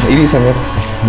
Ini sangat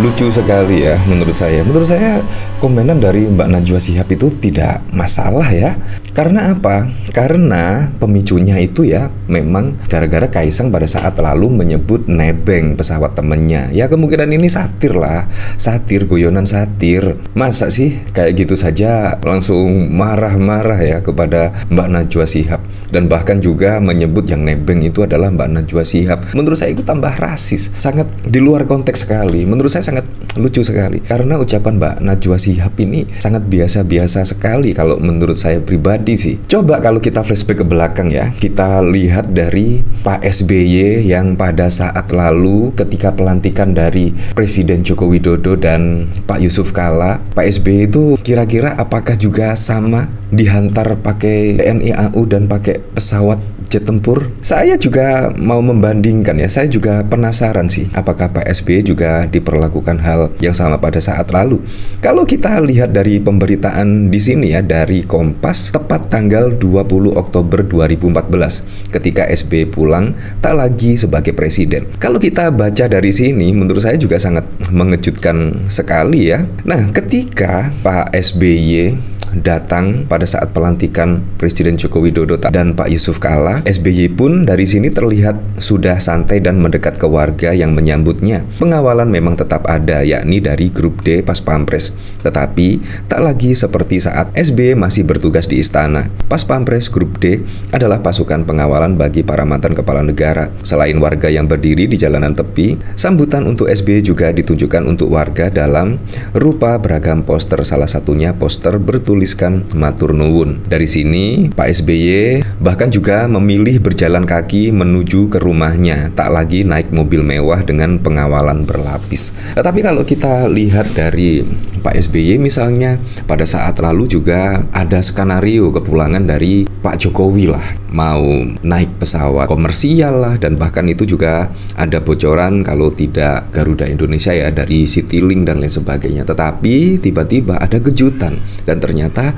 lucu sekali ya menurut saya. Menurut saya komenan dari Mbak Najwa Shihab itu tidak masalah ya. Karena apa? Karena pemicunya itu ya memang gara-gara Kaisang pada saat lalu menyebut nebeng pesawat temennya. Ya kemungkinan ini satir lah, satir, guyonan satir. Masa sih kayak gitu saja langsung marah-marah ya kepada Mbak Najwa Shihab. Dan bahkan juga menyebut yang nebeng itu adalah Mbak Najwa Shihab. Menurut saya itu tambah rasis, sangat di luar konteks sekali. Menurut saya sangat lucu sekali karena ucapan Mbak Najwa Shihab ini sangat biasa-biasa sekali kalau menurut saya pribadi sih. Coba kalau kita flashback ke belakang ya, kita lihat dari Pak SBY yang pada saat lalu ketika pelantikan dari Presiden Joko Widodo dan Pak Yusuf Kalla, Pak SBY itu kira-kira apakah juga sama dihantar pakai TNI AU dan pakai pesawat jet tempur? Saya juga mau membandingkan ya, saya juga penasaran sih apakah Pak SBY juga diperlakukan hal yang sama pada saat lalu. Kalau kita lihat dari pemberitaan di sini ya, dari Kompas tepat tanggal 20 Oktober 2014 ketika SBY pulang tak lagi sebagai presiden. Kalau kita baca dari sini menurut saya juga sangat mengejutkan sekali ya. Nah, ketika Pak SBY datang pada saat pelantikan Presiden Joko Widodo dan Pak Yusuf Kalla, SBY pun dari sini terlihat sudah santai dan mendekat ke warga yang menyambutnya. Pengawalan memang tetap ada, yakni dari grup D Pas Pampres, tetapi tak lagi seperti saat SBY masih bertugas di istana. Pas Pampres grup D adalah pasukan pengawalan bagi para mantan kepala negara. Selain warga yang berdiri di jalanan tepi, sambutan untuk SBY juga ditunjukkan untuk warga dalam rupa beragam poster, salah satunya poster bertuliskan Matur Nuwun. Dari sini Pak SBY bahkan juga memilih berjalan kaki menuju ke rumahnya, tak lagi naik mobil mewah dengan pengawalan berlapis. Tapi kalau kita lihat dari Pak SBY misalnya pada saat lalu juga ada skenario kepulangan dari Pak Jokowi lah, mau naik pesawat komersial lah, dan bahkan itu juga ada bocoran kalau tidak Garuda Indonesia ya dari Citylink dan lain sebagainya. Tetapi tiba-tiba ada kejutan dan ternyata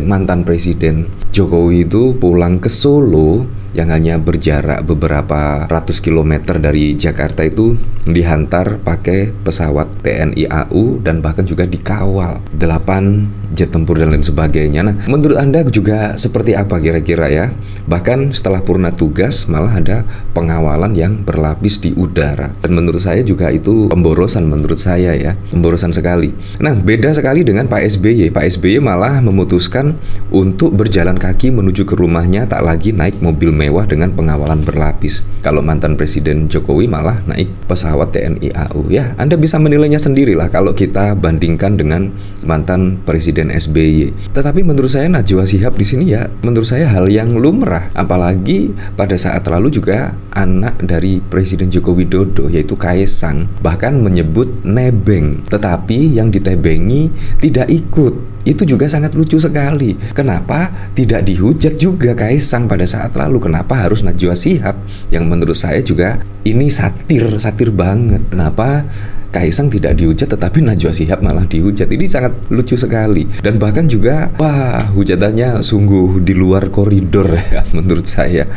mantan presiden Jokowi itu pulang ke Solo yang hanya berjarak beberapa ratus kilometer dari Jakarta itu dihantar pakai pesawat TNI AU dan bahkan juga dikawal 8 jet tempur dan lain sebagainya. Nah, menurut Anda juga seperti apa kira-kira ya? Bahkan setelah purna tugas malah ada pengawalan yang berlapis di udara. Dan menurut saya juga itu pemborosan menurut saya ya, pemborosan sekali. Nah, beda sekali dengan Pak SBY. Pak SBY malah memutuskan untuk berjalan kaki menuju ke rumahnya, tak lagi naik mobil mewah dengan pengawalan berlapis. Kalau mantan Presiden Jokowi malah naik pesawat TNI AU. Ya, Anda bisa menilainya sendirilah kalau kita bandingkan dengan mantan Presiden SBY. Tetapi menurut saya Najwa Shihab di sini ya, menurut saya hal yang lumrah. Apalagi pada saat lalu juga anak dari Presiden Joko Widodo yaitu Kaisang bahkan menyebut nebeng, tetapi yang ditebengi tidak ikut. Itu juga sangat lucu sekali. Kenapa tidak dihujat juga Kaisang pada saat lalu? Kenapa harus Najwa Shihab? Yang menurut saya juga ini satir banget. Kenapa Kaisang tidak dihujat tetapi Najwa Shihab malah dihujat? Ini sangat lucu sekali. Dan bahkan juga wah, hujatannya sungguh di luar koridor ya menurut saya.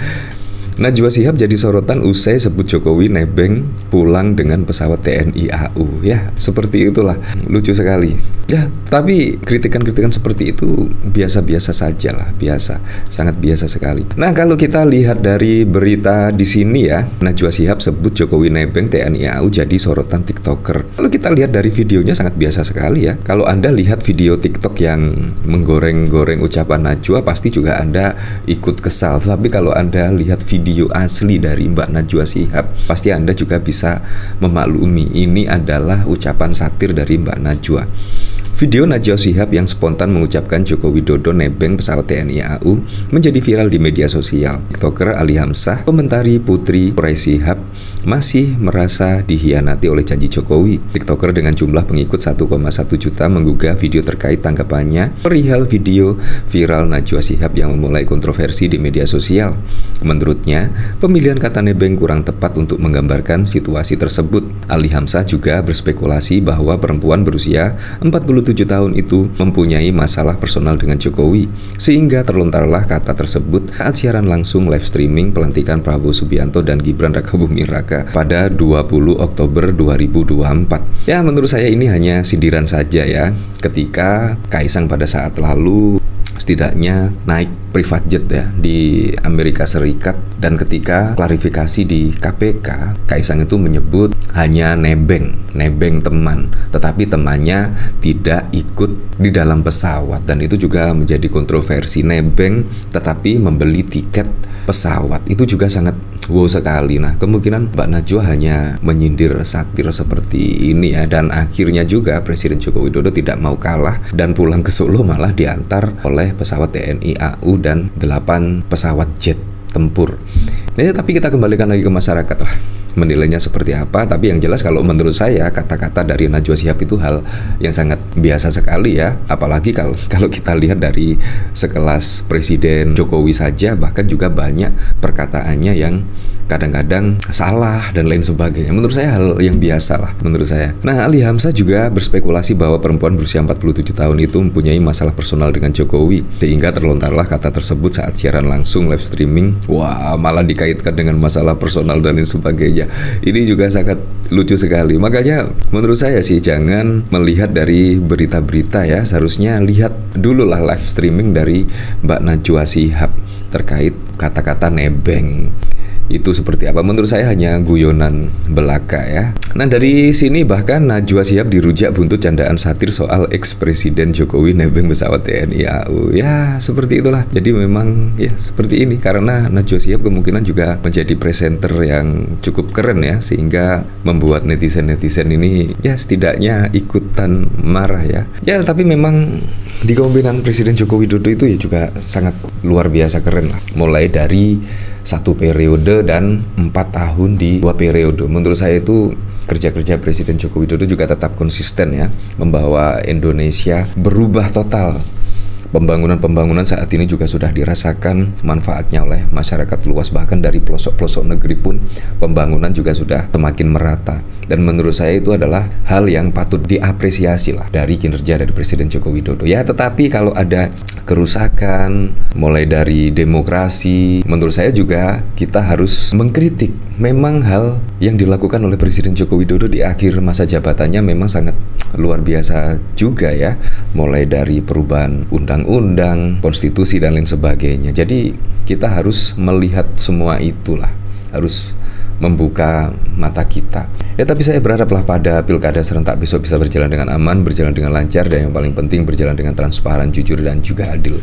Najwa Shihab jadi sorotan usai sebut Jokowi nebeng pulang dengan pesawat TNI AU. Ya, seperti itulah. Lucu sekali. Ya, tapi kritikan-kritikan seperti itu biasa-biasa saja lah, biasa, sangat biasa sekali. Nah, kalau kita lihat dari berita di sini ya, Najwa Shihab sebut Jokowi nebeng TNI AU jadi sorotan TikToker. Kalau kita lihat dari videonya sangat biasa sekali ya. Kalau Anda lihat video TikTok yang menggoreng-goreng ucapan Najwa, pasti juga Anda ikut kesal. Tapi kalau Anda lihat video asli dari Mbak Najwa Shihab, pasti Anda juga bisa memaklumi ini adalah ucapan satir dari Mbak Najwa. Video Najwa Shihab yang spontan mengucapkan Joko Widodo nebeng pesawat TNI AU menjadi viral di media sosial. TikToker Ali Hamzah komentari Putri Shihab masih merasa dihianati oleh janji Jokowi. TikToker dengan jumlah pengikut 1,1 juta menggugah video terkait tanggapannya perihal video viral Najwa Shihab yang memulai kontroversi di media sosial. Menurutnya, pemilihan kata nebeng kurang tepat untuk menggambarkan situasi tersebut. Ali Hamzah juga berspekulasi bahwa perempuan berusia 47 tahun itu mempunyai masalah personal dengan Jokowi, sehingga terlontarlah kata tersebut saat siaran langsung live streaming pelantikan Prabowo Subianto dan Gibran Rakabuming Raka pada 20 Oktober 2024. Ya, menurut saya ini hanya sindiran saja ya, ketika Kaisang pada saat lalu setidaknya naik private jet ya di Amerika Serikat, dan ketika klarifikasi di KPK, Kaisang itu menyebut hanya nebeng teman, tetapi temannya tidak ikut di dalam pesawat, dan itu juga menjadi kontroversi. Nebeng tetapi membeli tiket pesawat itu juga sangat wow sekali. Nah, kemungkinan Mbak Najwa hanya menyindir satir seperti ini ya, dan akhirnya juga Presiden Joko Widodo tidak mau kalah dan pulang ke Solo malah diantar oleh pesawat TNI AU dan 8 pesawat jet tempur. Ya, tapi kita kembalikan lagi ke masyarakat lah, menilainya seperti apa. Tapi yang jelas kalau menurut saya kata-kata dari Najwa Shihab itu hal yang sangat biasa sekali ya. Apalagi kalau kita lihat dari sekelas Presiden Jokowi saja, bahkan juga banyak perkataannya yang kadang-kadang salah dan lain sebagainya. Menurut saya hal yang biasa lah menurut saya. Nah, Ali Hamzah juga berspekulasi bahwa perempuan berusia 47 tahun itu mempunyai masalah personal dengan Jokowi, sehingga terlontarlah kata tersebut saat siaran langsung live streaming. Wah, malah dikaitkan dengan masalah personal dan lain sebagainya. Ini juga sangat lucu sekali. Makanya menurut saya sih jangan melihat dari berita-berita ya, seharusnya lihat dulu lah live streaming dari Mbak Najwa Shihab terkait kata-kata nebeng itu seperti apa. Menurut saya hanya guyonan belaka ya. Nah, dari sini bahkan Najwa Shihab dirujak buntut candaan satir soal ex-presiden Jokowi nebeng pesawat TNI AU. Ya, seperti itulah. Jadi memang ya seperti ini, karena Najwa Shihab kemungkinan juga menjadi presenter yang cukup keren ya, sehingga membuat netizen-netizen ini ya setidaknya ikutan marah ya. Ya, tapi memang di kepemimpinan Presiden Joko Widodo itu ya juga sangat luar biasa keren lah. Mulai dari 1 periode dan 4 tahun di 2 periode. Menurut saya itu kerja-kerja Presiden Joko Widodo juga tetap konsisten ya, membawa Indonesia berubah total. Pembangunan saat ini juga sudah dirasakan manfaatnya oleh masyarakat luas, bahkan dari pelosok-pelosok negeri pun pembangunan juga sudah semakin merata. Dan menurut saya itu adalah hal yang patut diapresiasi lah dari kinerja dari Presiden Joko Widodo. Ya, tetapi kalau ada kerusakan mulai dari demokrasi, menurut saya juga kita harus mengkritik. Memang hal yang dilakukan oleh Presiden Joko Widodo di akhir masa jabatannya memang sangat luar biasa juga ya, mulai dari perubahan undang-undang, konstitusi dan lain sebagainya. Jadi kita harus melihat semua itulah, harus membuka mata kita. Ya, tapi saya berharaplah pada pilkada serentak besok bisa berjalan dengan aman, berjalan dengan lancar, dan yang paling penting berjalan dengan transparan, jujur dan juga adil.